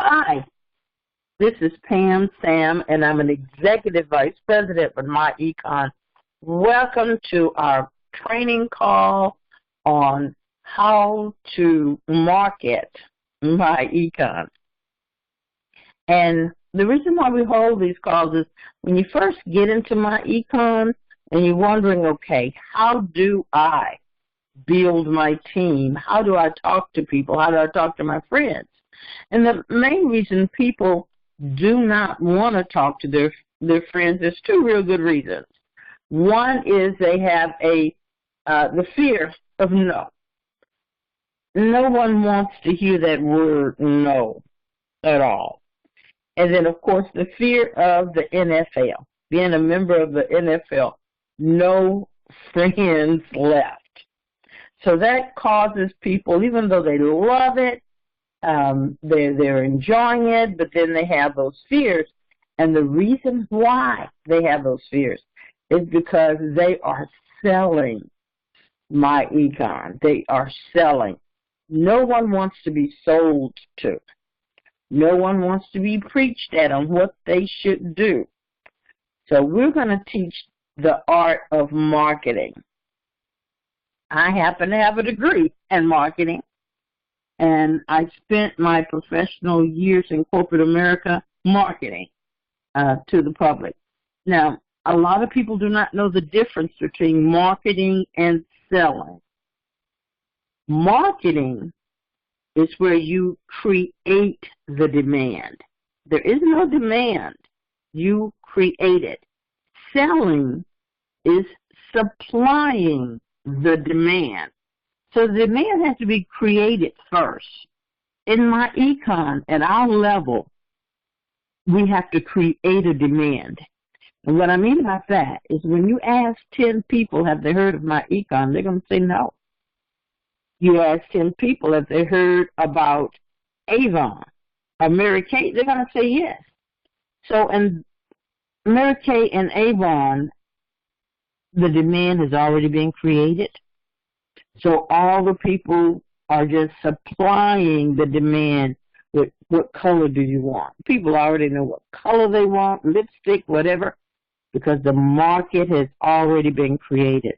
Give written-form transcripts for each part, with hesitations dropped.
Hi, this is Pam Sam, and I'm an Executive Vice President with myEcon. Welcome to our training call on how to market myEcon. And the reason why we hold these calls is when you first get into myEcon and you're wondering, okay, how do I build my team? How do I talk to people? How do I talk to my friends? And the main reason people do not want to talk to their friends, there's two real good reasons. One is they have the fear of no. No one wants to hear that word no at all. And then, of course, the fear of the NFL, being a member of the NFL, no friends left. So that causes people, even though they love it, they're enjoying it, but then they have those fears. And the reason why they have those fears is because they are selling myEcon. They are selling. No one wants to be sold to. No one wants to be preached at on what they should do. So we're going to teach the art of marketing. I happen to have a degree in marketing, and I spent my professional years in corporate America marketing to the public. Now, a lot of people do not know the difference between marketing and selling. Marketing is where you create the demand. There is no demand. You create it. Selling is supplying the demand. So the demand has to be created first. In myEcon, at our level, we have to create a demand. And what I mean by that is when you ask 10 people, have they heard of myEcon, they're going to say no. You ask 10 people, have they heard about Avon or Mary Kay, they're going to say yes. So in Mary Kay and Avon, the demand has already been created. So all the people are just supplying the demand with what color do you want. People already know what color they want, lipstick, whatever, because the market has already been created.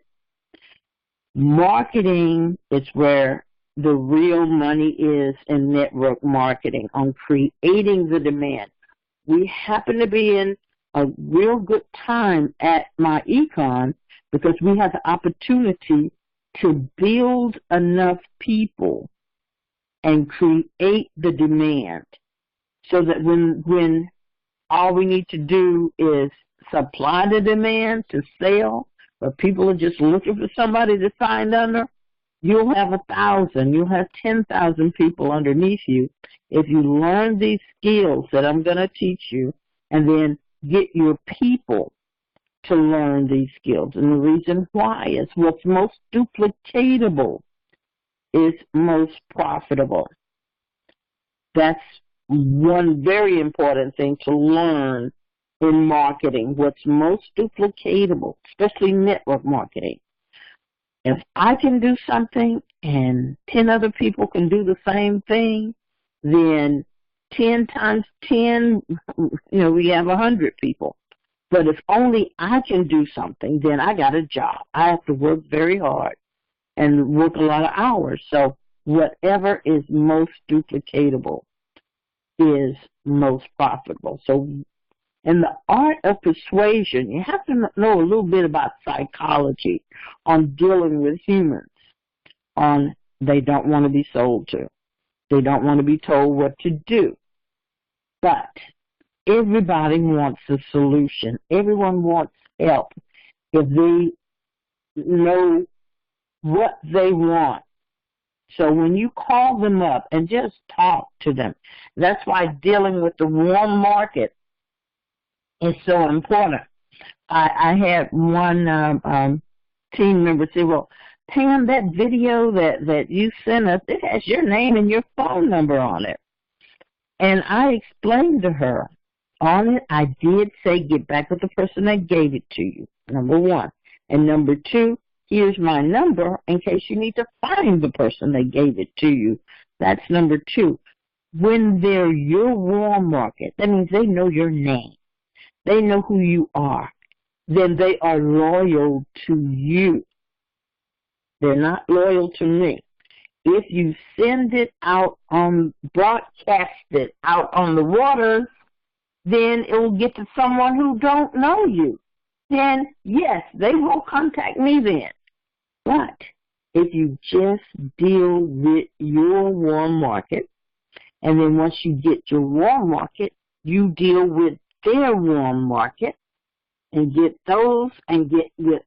Marketing is where the real money is in network marketing, on creating the demand. We happen to be in a real good time at myEcon because we have the opportunity to build enough people and create the demand so that when all we need to do is supply the demand to sell, but people are just looking for somebody to sign under, you'll have 1,000, you'll have 10,000 people underneath you if you learn these skills that I'm going to teach you and then get your people to learn these skills. And the reason why is what's most duplicatable is most profitable. That's one very important thing to learn in marketing, what's most duplicatable, especially network marketing. If I can do something and 10 other people can do the same thing, then 10 times 10, we have 100 people. But if only I can do something, then I got a job. I have to work very hard and work a lot of hours. So whatever is most duplicatable is most profitable. So in the art of persuasion, you have to know a little bit about psychology on dealing with humans. They don't want to be sold to. They don't want to be told what to do. But everybody wants a solution. Everyone wants help if they know what they want. So when you call them up and just talk to them, that's why dealing with the warm market is so important. I had one team member say, well, Pam, that video that you sent us, it has your name and your phone number on it. And I explained to her, on it, I did say get back with the person that gave it to you, number one. And number two, here's my number in case you need to find the person that gave it to you. That's number two. when they're your warm market, that means they know your name, they know who you are, then they are loyal to you. They're not loyal to me. If you send it out broadcast it out on the waters, then it will get to someone who don't know you. Then, yes, they will contact me then. But if you just deal with your warm market, and then once you get your warm market, you deal with their warm market and get those and get with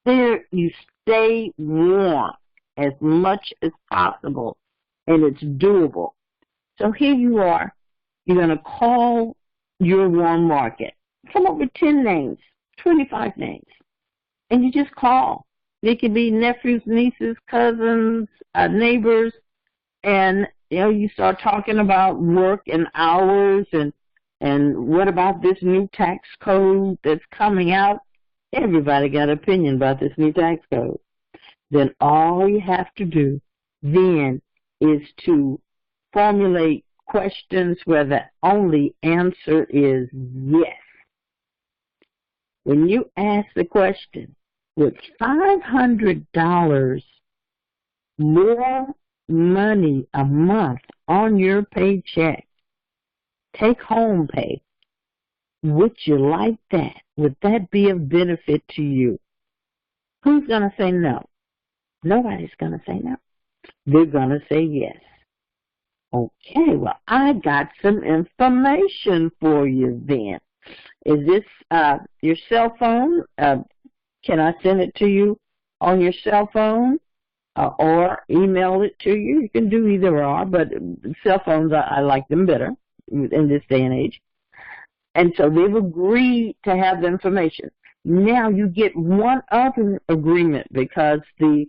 their, you stay warm as much as possible, and it's doable. So here you are. You're going to call your warm market. Come up with 10 names, 25 names, and you just call. They could be nephews, nieces, cousins, neighbors, and you start talking about work and hours and what about this new tax code that's coming out. Everybody got an opinion about this new tax code. Then all you have to do then is to formulate questions where the only answer is yes. When you ask the question, with $500 more money a month on your paycheck, take home pay, would you like that? Would that be of benefit to you? Who's going to say no? Nobody's going to say no. They're going to say yes. Okay, well, I got some information for you then. Is this your cell phone? Can I send it to you on your cell phone or email it to you? You can do either or, but cell phones, I like them better in this day and age. And so they've agreed to have the information. Now you get one other agreement because the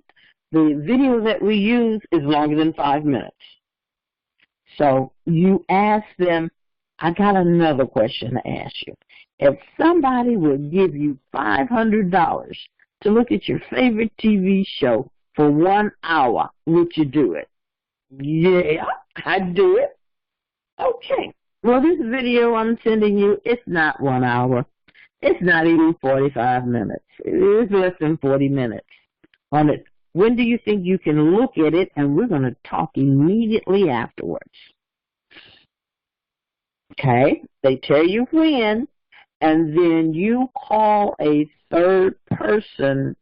video that we use is longer than 5 minutes. So you ask them, I got another question to ask you. If somebody would give you $500 to look at your favorite TV show for 1 hour, would you do it? Yeah, I'd do it. Okay. Well, this video I'm sending you, it's not 1 hour. It's not even 45 minutes. It's less than 40 minutes on it. When do you think you can look at it? And we're going to talk immediately afterwards. Okay? They tell you when, and then you call a third person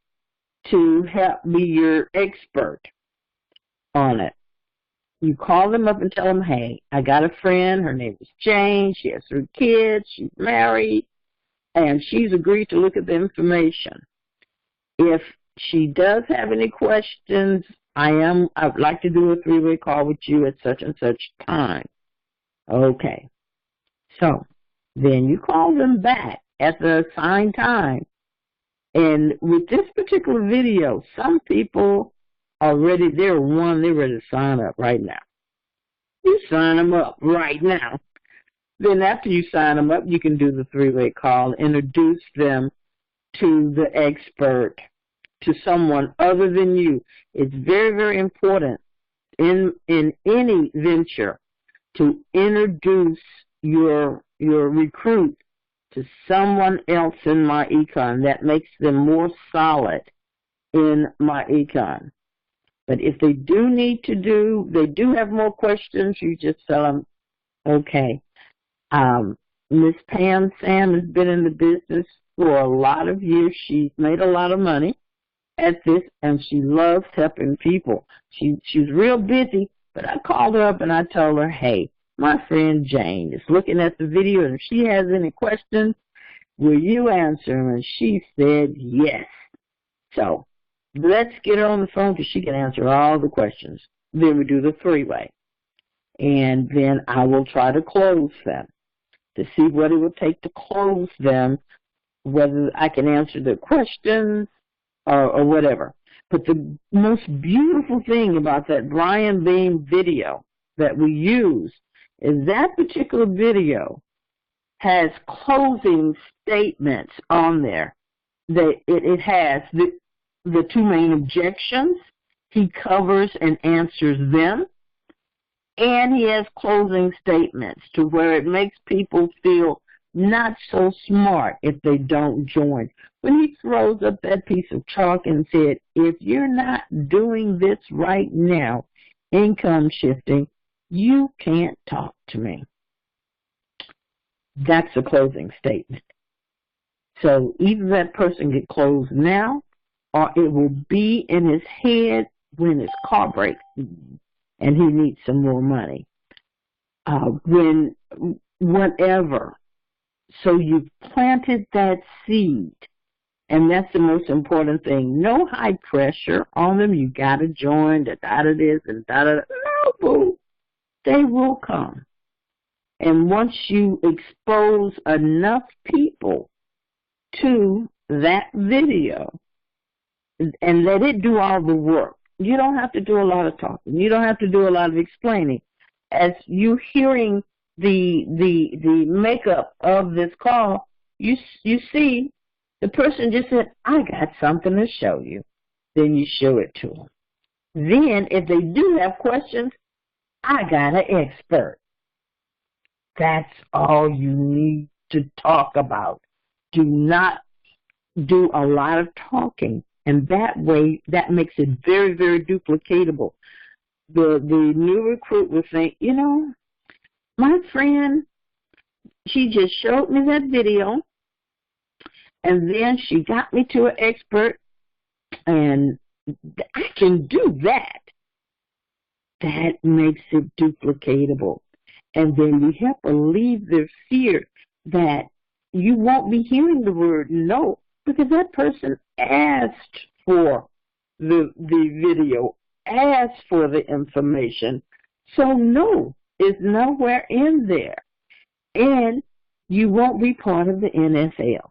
to help be your expert on it. You call them up and tell them, hey, I got a friend. Her name is Jane. She has 3 kids. She's married. And she's agreed to look at the information. If she does have any questions, I'd like to do a 3-way call with you at such and such time. Okay. So then you call them back at the assigned time. And with this particular video, some people are ready. They're ready to sign up right now. You sign them up right now. Then after you sign them up, you can do the 3-way call, introduce them to the expert, to someone other than you. It's very, very important in any venture to introduce your recruit to someone else in myEcon. That makes them more solid in myEcon. But if they do they do have more questions, you just tell them, okay, Miss Pam Sam has been in the business for a lot of years. She's made a lot of money at this, and she loves helping people. She's real busy, but I called her up and I told her, hey, my friend Jane is looking at the video, and if she has any questions, will you answer them? And she said yes. So let's get her on the phone because she can answer all the questions. Then we do the 3-way. And then I will try to close them to see what it would take to close them, whether I can answer the questions or whatever. But the most beautiful thing about that Brian Beam video that we use is that particular video has closing statements on there. It has the 2 main objections. He covers and answers them. And he has closing statements to where it makes people feel not so smart if they don't join. When he throws up that piece of chalk and said, if you're not doing this right now, income shifting, you can't talk to me. That's a closing statement. So either that person get closed now, or it will be in his head when his car breaks and he needs some more money. Whatever. So you've planted that seed, and that's the most important thing. No high pressure on them. You got to join, da-da-da this and da-da-da. No, boo. They will come. And once you expose enough people to that video and let it do all the work, you don't have to do a lot of talking. You don't have to do a lot of explaining. As you hearing the makeup of this call, you see the person just said, I got something to show you. Then you show it to them. Then if they do have questions, I got an expert. That's all you need to talk about. Do not do a lot of talking. And that way, that makes it very, very duplicatable. The new recruit will think, you know, my friend, she just showed me that video, and then she got me to an expert, and I can do that. That makes it duplicatable. And then you have to leave the fear that you won't be hearing the word no, because that person asked for the video, asked for the information. So no is nowhere in there. And you won't be part of the NFL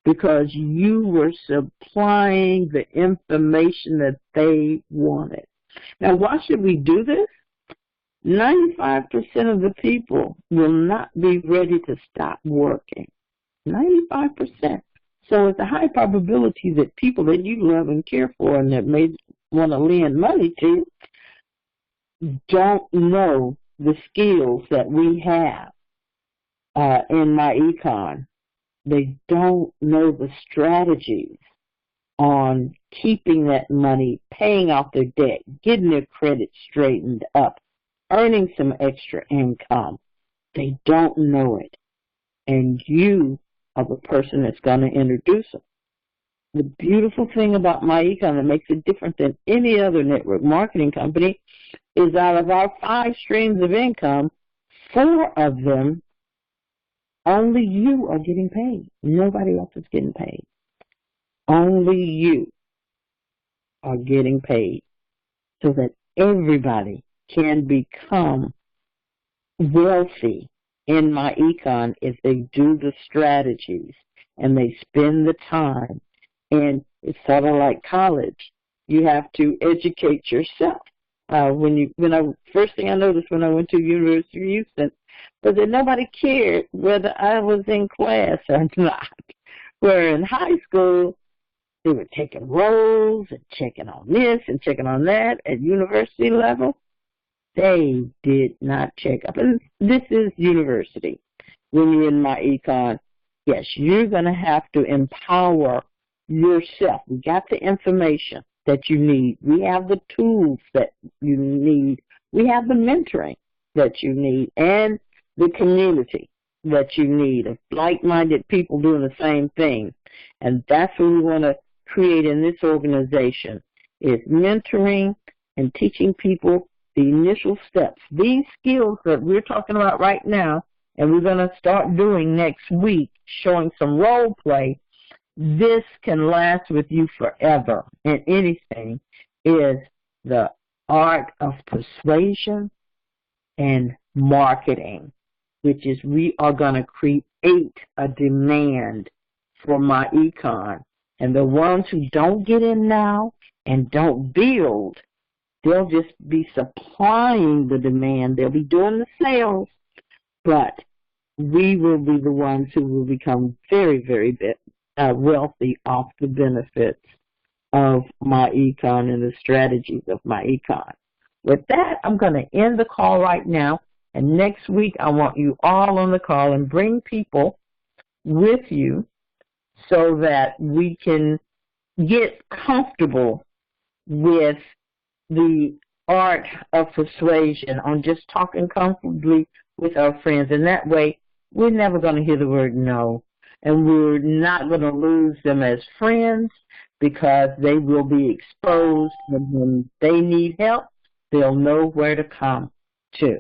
because you were supplying the information that they wanted. Now, why should we do this? 95% of the people will not be ready to stop working. 95%. So it's a high probability that people that you love and care for and that may want to lend money to don't know the skills that we have in myEcon. They don't know the strategies on keeping that money, paying off their debt, getting their credit straightened up, earning some extra income. They don't know it. And you are the person that's going to introduce them. The beautiful thing about myEcon that makes it different than any other network marketing company is out of our 5 streams of income, 4 of them, only you are getting paid. Nobody else is getting paid. Only you are getting paid so that everybody can become wealthy in myEcon if they do the strategies and they spend the time. And it's sort of like college. You have to educate yourself. First thing I noticed when I went to University of Houston was that nobody cared whether I was in class or not. Where in high school, they were taking rolls and checking on this and checking on that. At university level, they did not check up. And this is university. When you're in myEcon, yes, you're going to have to empower yourself. We got the information that you need. We have the tools that you need. We have the mentoring that you need and the community that you need of like-minded people doing the same thing. And that's what we want to create in this organization is mentoring and teaching people the initial steps. These skills that we're talking about right now and we're going to start doing next week, showing some role play, this can last with you forever. And anything is the art of persuasion and marketing, which is we are going to create a demand for myEcon. And the ones who don't get in now and don't build, they'll just be supplying the demand. They'll be doing the sales, but we will be the ones who will become very, very wealthy off the benefits of myEcon and the strategies of myEcon. With that, I'm going to end the call right now. And next week, I want you all on the call and bring people with you so that we can get comfortable with the art of persuasion, on just talking comfortably with our friends. And that way, we're never going to hear the word no. And we're not going to lose them as friends, because they will be exposed, and when they need help, they'll know where to come to.